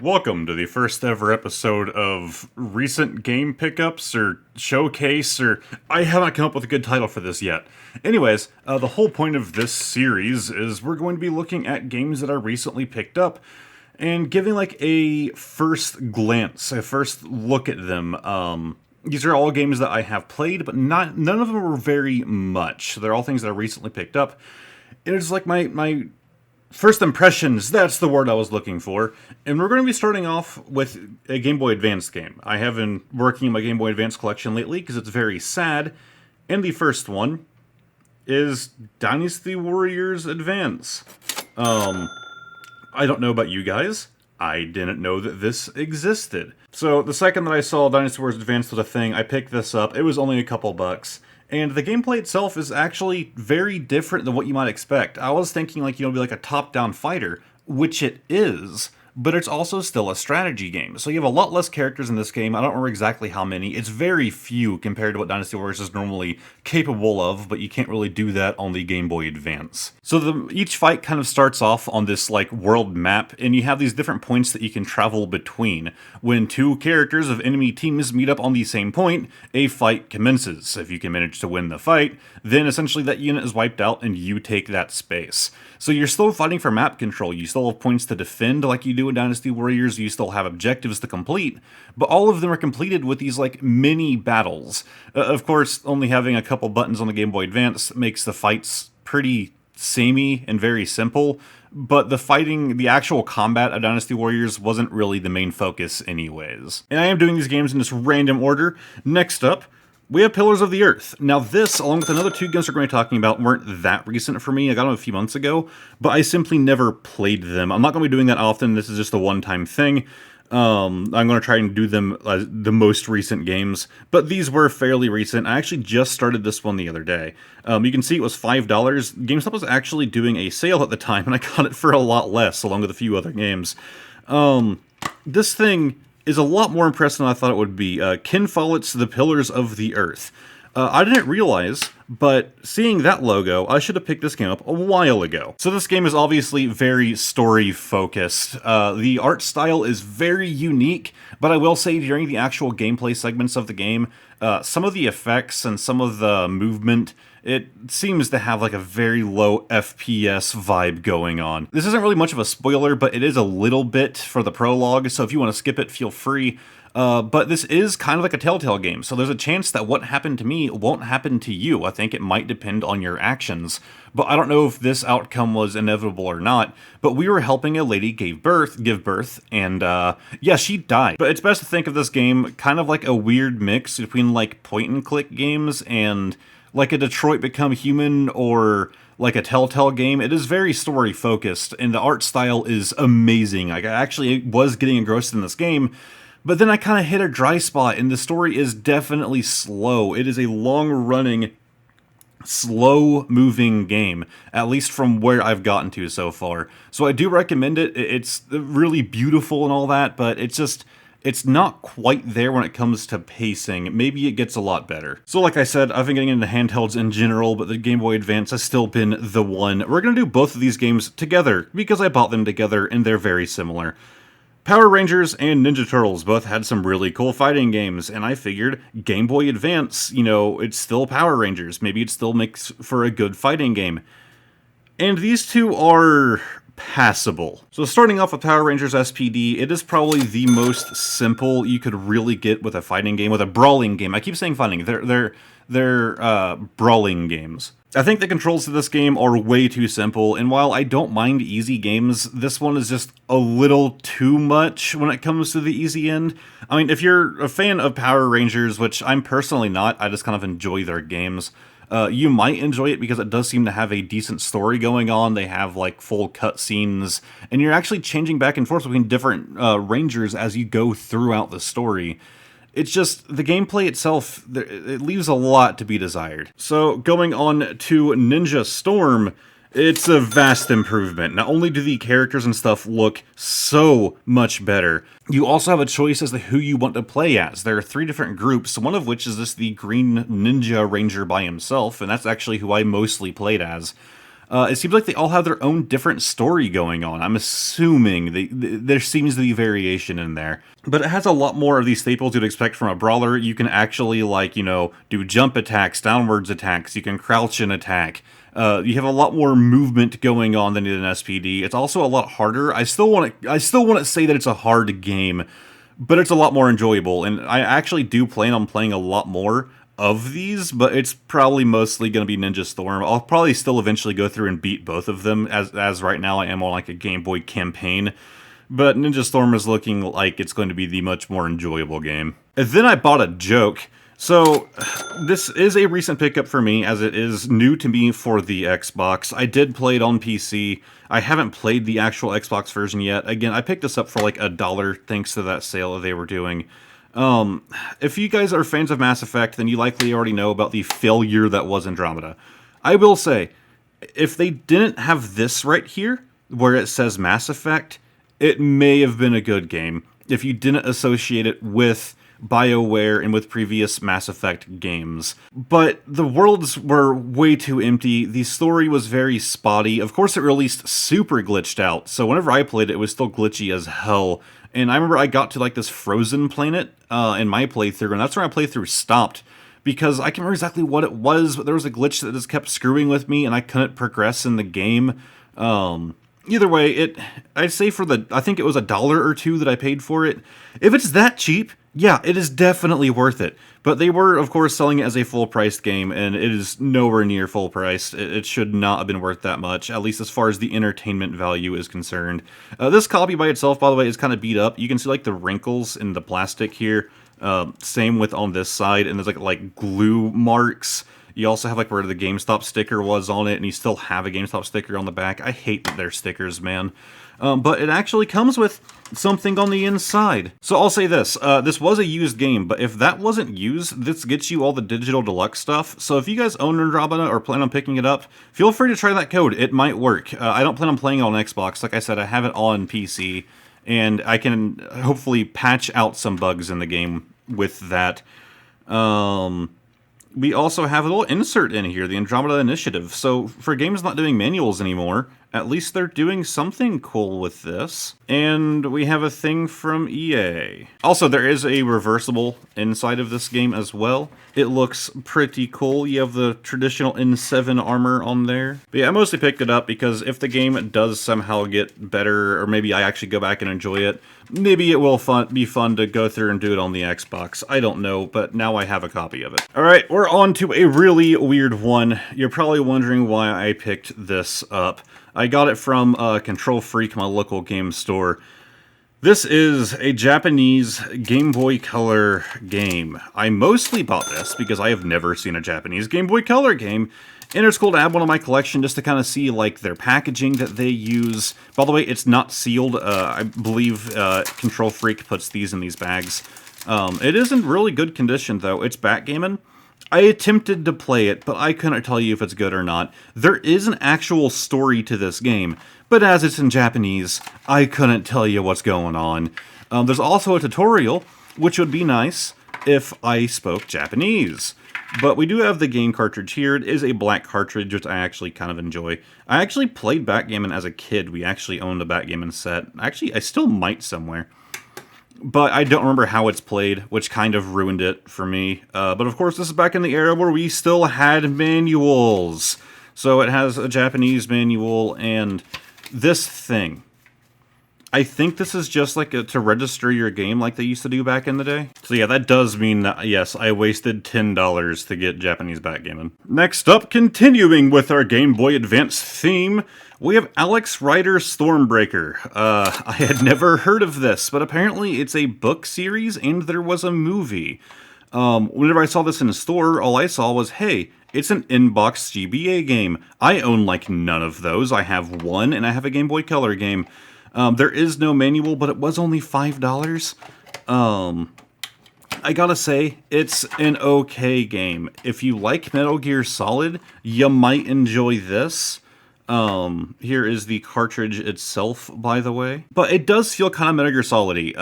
Welcome to the first ever episode of Recent Game Pickups or Showcase, or I haven't come up with a good title for this yet. Anyways, the whole point of this series is we're going to be looking at games that I recently picked up and giving like a first glance, a first look at them. These are all games that I have played, but none of them were very much. They're all things that I recently picked up. And it's like my first impressions, that's the word I was looking for. And we're going to be starting off with a Game Boy Advance game. I have been working my Game Boy Advance collection lately because it's very sad. And the first one is Dynasty Warriors Advance. I don't know about you guys. I didn't know that this existed. So the second that I saw Dynasty Warriors Advance was a thing, I picked this up. It was only a couple bucks. And the gameplay itself is actually very different than what you might expect. I was thinking like, it'd be like a top-down fighter, which it is, but it's also still a strategy game. So you have a lot less characters in this game. I don't remember exactly how many. It's very few compared to what Dynasty Warriors is normally capable of, but you can't really do that on the Game Boy Advance. So each fight kind of starts off on this like world map, and you have these different points that you can travel between. When two characters of enemy teams meet up on the same point, a fight commences. If you can manage to win the fight, then essentially that unit is wiped out and you take that space. So you're still fighting for map control. You still have points to defend like you do in Dynasty Warriors. You still have objectives to complete, but all of them are completed with these like mini battles. Of course, only having a couple buttons on the Game Boy Advance makes the fights pretty samey and very simple, but the actual combat of Dynasty Warriors wasn't really the main focus anyways. And I am doing these games in this random order. Next up, we have Pillars of the Earth. Now this, along with another two games we're going to be talking about, weren't that recent for me. I got them a few months ago, but I simply never played them. I'm not going to be doing that often. This is just a one-time thing. I'm going to try and do them as the most recent games, but these were fairly recent. I actually just started this one the other day. You can see it was $5. GameStop was actually doing a sale at the time, and I got it for a lot less, along with a few other games. This thing is a lot more impressive than I thought it would be. Ken Follett's The Pillars of the Earth. I didn't realize, but seeing that logo, I should have picked this game up a while ago. So this game is obviously very story-focused. The art style is very unique, but I will say during the actual gameplay segments of the game, some of the effects and some of the movement, it seems to have like a very low FPS vibe going on. This isn't really much of a spoiler, but it is a little bit for the prologue, so if you want to skip it, feel free. But this is kind of like a Telltale game, so there's a chance that what happened to me won't happen to you. I think it might depend on your actions. But I don't know if this outcome was inevitable or not, but we were helping a lady give birth, and yeah, she died. But it's best to think of this game kind of like a weird mix between like point-and-click games and like a Detroit Become Human or like a Telltale game. It is very story-focused, and the art style is amazing. Like, I actually was getting engrossed in this game, but then I kind of hit a dry spot, and the story is definitely slow. It is a long-running, slow-moving game, at least from where I've gotten to so far. So I do recommend it. It's really beautiful and all that, but it's not quite there when it comes to pacing. Maybe it gets a lot better. So like I said, I've been getting into handhelds in general, but the Game Boy Advance has still been the one. We're going to do both of these games together, because I bought them together and they're very similar. Power Rangers and Ninja Turtles both had some really cool fighting games, and I figured Game Boy Advance, it's still Power Rangers. Maybe it still makes for a good fighting game. And these two are passable. So starting off with Power Rangers SPD, it is probably the most simple you could really get with a fighting game, with a brawling game. I keep saying fighting. They're brawling games. I think the controls to this game are way too simple, and while I don't mind easy games, this one is just a little too much when it comes to the easy end. I mean, if you're a fan of Power Rangers, which I'm personally not, I just kind of enjoy their games, you might enjoy it because it does seem to have a decent story going on. They have like full cutscenes, and you're actually changing back and forth between different Rangers as you go throughout the story. It's just, the gameplay itself, it leaves a lot to be desired. So going on to Ninja Storm, it's a vast improvement. Not only do the characters and stuff look so much better, you also have a choice as to who you want to play as. There are 3 different groups, one of which is the Green Ninja Ranger by himself, and that's actually who I mostly played as. It seems like they all have their own different story going on. I'm assuming there seems to be variation in there. But it has a lot more of these staples you'd expect from a brawler. You can actually, like, you know, do jump attacks, downwards attacks. You can crouch and attack. You have a lot more movement going on than in an SPD. It's also a lot harder. I still want to say that it's a hard game, but it's a lot more enjoyable. And I actually do plan on playing a lot more of these, but it's probably mostly going to be Ninja Storm. I'll probably still eventually go through and beat both of them, as right now I am on like a Game Boy campaign. But Ninja Storm is looking like it's going to be the much more enjoyable game. And then I bought a joke. So, this is a recent pickup for me, as it is new to me for the Xbox. I did play it on PC. I haven't played the actual Xbox version yet. Again, I picked this up for like $1 thanks to that sale that they were doing. If you guys are fans of Mass Effect, then you likely already know about the failure that was Andromeda. I will say, if they didn't have this right here, where it says Mass Effect, it may have been a good game if you didn't associate it with BioWare and with previous Mass Effect games. But the worlds were way too empty, the story was very spotty. Of course it released super glitched out, so whenever I played it was still glitchy as hell. And I remember I got to like this frozen planet in my playthrough, and that's where my playthrough stopped. Because I can't remember exactly what it was, but there was a glitch that just kept screwing with me and I couldn't progress in the game. Either way, I'd say I think it was $1 or $2 that I paid for it. If it's that cheap, yeah, it is definitely worth it. But they were, of course, selling it as a full-priced game, and it is nowhere near full-priced. It should not have been worth that much, at least as far as the entertainment value is concerned. This copy by itself, by the way, is kind of beat up. You can see, like, the wrinkles in the plastic here. Same with on this side, and there's, like glue marks. You also have, like, where the GameStop sticker was on it, and you still have a GameStop sticker on the back. I hate their stickers, man. But it actually comes with something on the inside. So I'll say this, this was a used game, but if that wasn't used, this gets you all the digital deluxe stuff. So if you guys own Andromeda or plan on picking it up, feel free to try that code. It might work. I don't plan on playing it on Xbox. Like I said, I have it on PC, and I can hopefully patch out some bugs in the game with that. We also have a little insert in here, the Andromeda Initiative. So for games not doing manuals anymore, at least they're doing something cool with this. And we have a thing from EA. Also, there is a reversible inside of this game as well. It looks pretty cool. You have the traditional N7 armor on there. But yeah, I mostly picked it up because if the game does somehow get better, or maybe I actually go back and enjoy it, maybe it will be fun to go through and do it on the Xbox. I don't know, but now I have a copy of it. Alright, we're on to a really weird one. You're probably wondering why I picked this up. I got it from Control Freak, my local game store. This is a Japanese Game Boy Color game. I mostly bought this because I have never seen a Japanese Game Boy Color game, and it's cool to add one to my collection just to kind of see like their packaging that they use. By the way, it's not sealed. I believe Control Freak puts these in these bags. It is in really good condition though. It's Backgammon. I attempted to play it, but I couldn't tell you if it's good or not. There is an actual story to this game, but as it's in Japanese, I couldn't tell you what's going on. There's also a tutorial, which would be nice if I spoke Japanese. But we do have the game cartridge here. It is a black cartridge, which I actually kind of enjoy. I actually played Backgammon as a kid. We actually owned a Backgammon set. Actually, I still might somewhere. But I don't remember how it's played, which kind of ruined it for me. But of course, this is back in the era where we still had manuals. So it has a Japanese manual and this thing. I think this is just like to register your game like they used to do back in the day. So yeah, that does mean that, yes, I wasted $10 to get Japanese Backgammon. Next up, continuing with our Game Boy Advance theme, we have Alex Rider Stormbreaker. I had never heard of this, but apparently it's a book series and there was a movie. Whenever I saw this in the store, all I saw was, hey, it's an in-box GBA game. I own like none of those. I have one and I have a Game Boy Color game. There is no manual, but it was only $5. I gotta say, it's an okay game. If you like Metal Gear Solid, you might enjoy this. Here is the cartridge itself, by the way. But it does feel kind of Metal Gear Solid-y.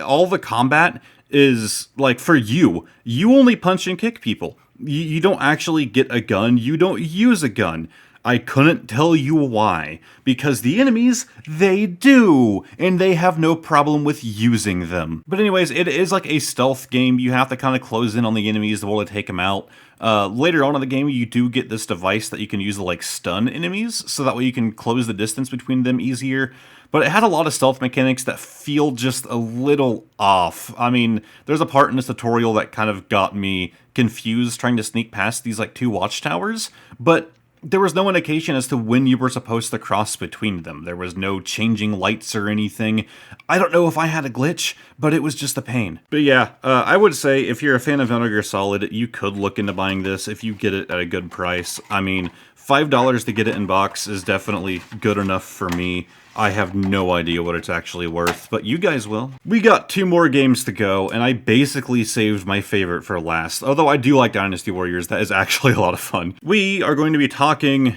All the combat is, like, for you. You only punch and kick people. You don't actually get a gun. You don't use a gun. I couldn't tell you why, because the enemies, they do, and they have no problem with using them. But anyways, it is like a stealth game. You have to kind of close in on the enemies to be able to take them out. Later on in the game, you do get this device that you can use to like stun enemies, so that way you can close the distance between them easier. But it had a lot of stealth mechanics that feel just a little off. I mean, there's a part in this tutorial that kind of got me confused trying to sneak past these like 2 watchtowers, but there was no indication as to when you were supposed to cross between them. There was no changing lights or anything. I don't know if I had a glitch, but it was just a pain. But yeah, I would say if you're a fan of Metal Gear Solid, you could look into buying this if you get it at a good price. I mean, $5 to get it in box is definitely good enough for me. I have no idea what it's actually worth, but you guys will. We got 2 more games to go, and I basically saved my favorite for last. Although I do like Dynasty Warriors, that is actually a lot of fun. We are going to be talking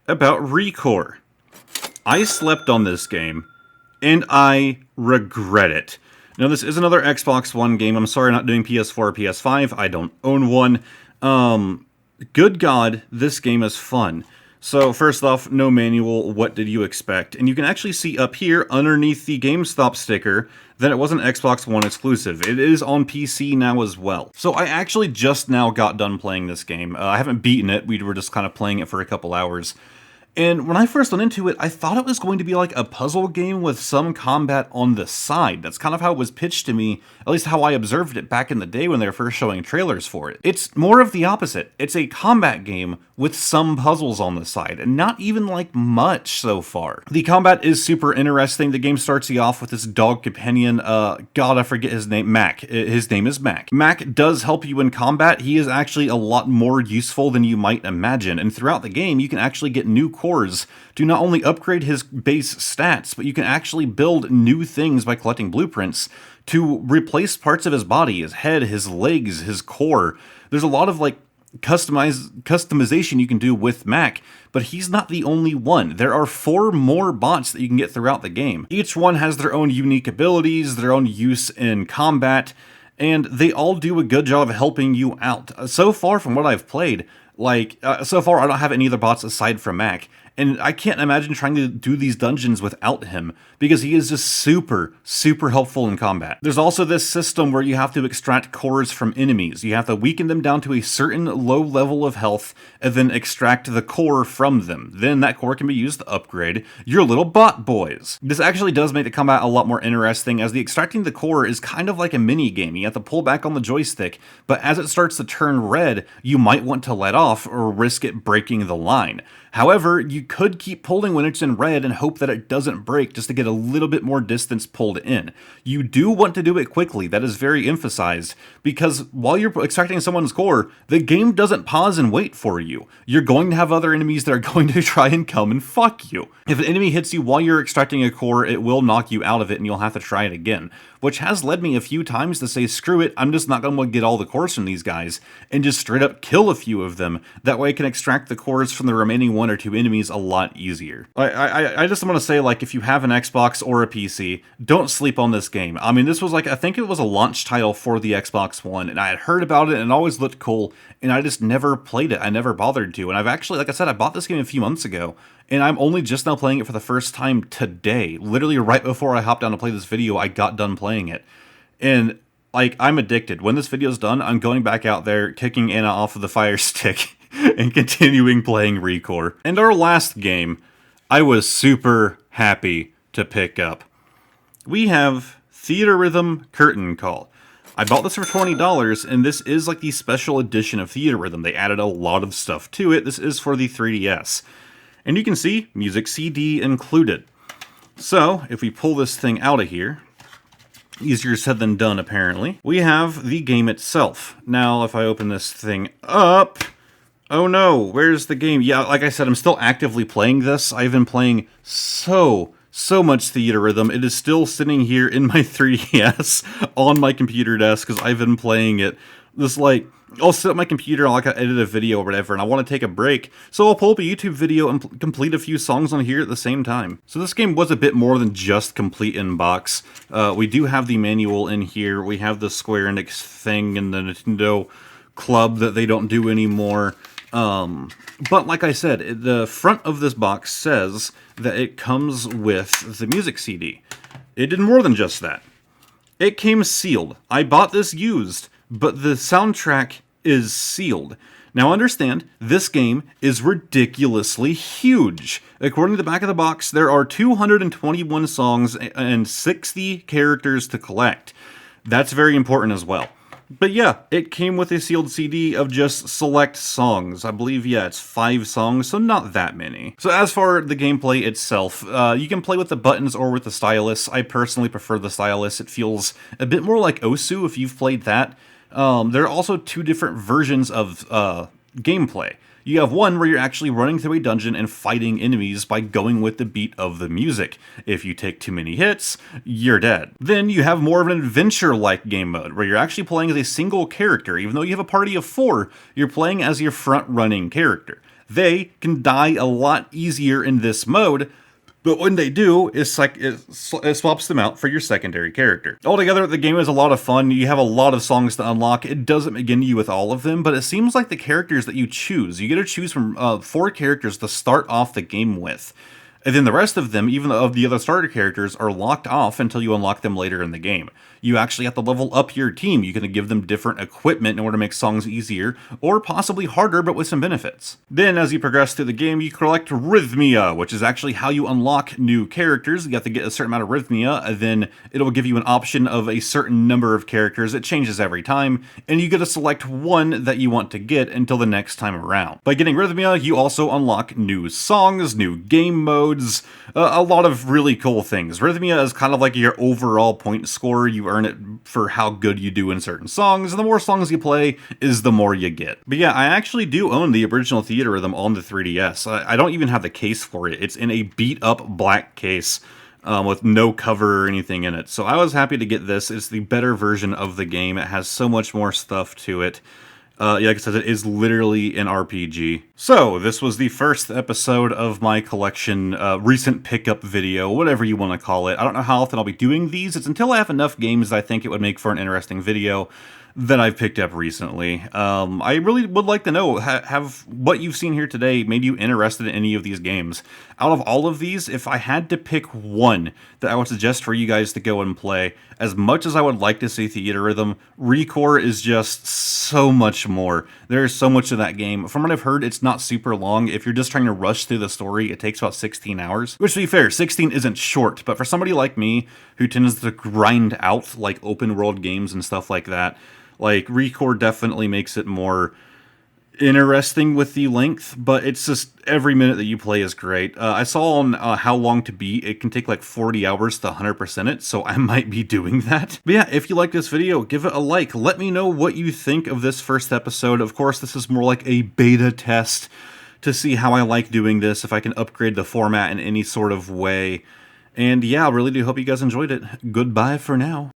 about Recore. I slept on this game, and I regret it. Now, this is another Xbox One game. I'm sorry I'm not doing PS4 or PS5. I don't own one. Good God, this game is fun. So first off, no manual, what did you expect? And you can actually see up here underneath the GameStop sticker that it was an Xbox One exclusive. It is on PC now as well. So I actually just now got done playing this game. I haven't beaten it, we were just kind of playing it for a couple hours. And when I first went into it, I thought it was going to be like a puzzle game with some combat on the side. That's kind of how it was pitched to me, at least how I observed it back in the day when they were first showing trailers for it. It's more of the opposite. It's a combat game with some puzzles on the side, and not even like much so far. The combat is super interesting. The game starts you off with this dog companion, God, I forget his name, Mac. His name is Mac. Mac does help you in combat. He is actually a lot more useful than you might imagine, and throughout the game, you can actually get new cores to not only upgrade his base stats, but you can actually build new things by collecting blueprints to replace parts of his body, his head, his legs, his core. There's a lot of like customization you can do with Mac, but he's not the only one. There are 4 more bots that you can get throughout the game. Each one has their own unique abilities, their own use in combat, and they all do a good job of helping you out. So far from what I've played, so far I don't have any other bots aside from Mac, and I can't imagine trying to do these dungeons without him, because he is just super, super helpful in combat. There's also this system where you have to extract cores from enemies. You have to weaken them down to a certain low level of health, and then extract the core from them. Then that core can be used to upgrade your little bot boys. This actually does make the combat a lot more interesting, as the extracting the core is kind of like a mini game. You have to pull back on the joystick, but as it starts to turn red, you might want to let off or risk it breaking the line. However, you could keep pulling when it's in red and hope that it doesn't break just to get a little bit more distance pulled in. You do want to do it quickly, that is very emphasized, because while you're extracting someone's core, the game doesn't pause and wait for you. You're going to have other enemies that are going to try and come and fuck you. If an enemy hits you while you're extracting a core, it will knock you out of it and you'll have to try it again, which has led me a few times to say, screw it, I'm just not going to get all the cores from these guys, and just straight up kill a few of them. That way I can extract the cores from the remaining 1 or 2 enemies a lot easier. I just want to say, like, if you have an Xbox or a PC, don't sleep on this game. I mean, this was like, I think it was a launch title for the Xbox One, and I had heard about it and it always looked cool, and I just never played it. I never bothered to, and I've actually, like I said, I bought this game a few months ago, and I'm only just now playing it for the first time today. Literally right before I hopped down to play this video, I got done playing it. And like, I'm addicted. When this video's done, I'm going back out there, kicking Anna off of the Fire Stick, and continuing playing Recore. And our last game, I was super happy to pick up. We have Theatrhythm Curtain Call. I bought this for $20, and this is like the special edition of Theatrhythm. They added a lot of stuff to it. This is for the 3DS. And you can see, music CD included. So, if we pull this thing out of here, easier said than done apparently, we have the game itself. Now, if I open this thing up, oh no, where's the game? Yeah, like I said, I'm still actively playing this. I've been playing so much Theatrhythm. It is still sitting here in my 3DS on my computer desk because I've been playing it. This, like, I'll sit at my computer, I'll edit a video or whatever, and I want to take a break, so I'll pull up a YouTube video and complete a few songs on here at the same time. So this game was a bit more than just complete in box. We do have the manual in here, we have the Square Enix thing and the Nintendo Club that they don't do anymore. But like I said, the front of this box says that it comes with the music CD. It did more than just that. It came sealed. I bought this used, but the soundtrack is sealed. Now understand, this game is ridiculously huge. According to the back of the box, there are 221 songs and 60 characters to collect. That's very important as well. But yeah, it came with a sealed CD of just select songs. I believe, yeah, it's 5 songs, so not that many. So as for the gameplay itself, you can play with the buttons or with the stylus. I personally prefer the stylus. It feels a bit more like Osu if you've played that. There are also 2 different versions of gameplay. You have one where you're actually running through a dungeon and fighting enemies by going with the beat of the music. If you take too many hits, you're dead. Then you have more of an adventure-like game mode, where you're actually playing as a single character. Even though you have a party of 4, you're playing as your front-running character. They can die a lot easier in this mode, but when they do, it swaps them out for your secondary character. Altogether, the game is a lot of fun. You have a lot of songs to unlock. It doesn't begin you with all of them, but it seems like the characters that you choose, you get to choose from 4 characters to start off the game with. And then the rest of them, even of the other starter characters, are locked off until you unlock them later in the game. You actually have to level up your team. You can give them different equipment in order to make songs easier, or possibly harder, but with some benefits. Then, as you progress through the game, you collect Rhythmia, which is actually how you unlock new characters. You have to get a certain amount of Rhythmia, and then it'll give you an option of a certain number of characters. It changes every time, and you get to select one that you want to get until the next time around. By getting Rhythmia, you also unlock new songs, new game modes, a lot of really cool things. Rhythmia is kind of like your overall point score. You earn it for how good you do in certain songs, and the more songs you play is the more you get. But yeah, I actually do own the original Theatrhythm on the 3DS. I don't even have the case for it. It's in a beat-up black case with no cover or anything in it. So I was happy to get this. It's the better version of the game. It has so much more stuff to it. Yeah, like I said, it is literally an RPG. So, this was the first episode of my collection, recent pickup video, whatever you want to call it. I don't know how often I'll be doing these. It's until I have enough games that I think it would make for an interesting video that I've picked up recently. I really would like to know, have what you've seen here today made you interested in any of these games? Out of all of these, if I had to pick one that I would suggest for you guys to go and play, as much as I would like to see Theatrhythm, Recore is just so much more. There's so much of that game. From what I've heard, it's not super long. If you're just trying to rush through the story, it takes about 16 hours. Which, to be fair, 16 isn't short, but for somebody like me, who tends to grind out, like, open world games and stuff like that, like, Recore definitely makes it more interesting with the length, but it's just every minute that you play is great. I saw on How Long to Beat, it can take like 40 hours to 100% it, so I might be doing that. But yeah, if you like this video, give it a like. Let me know what you think of this first episode. Of course, this is more like a beta test to see how I like doing this, if I can upgrade the format in any sort of way. And yeah, I really do hope you guys enjoyed it. Goodbye for now.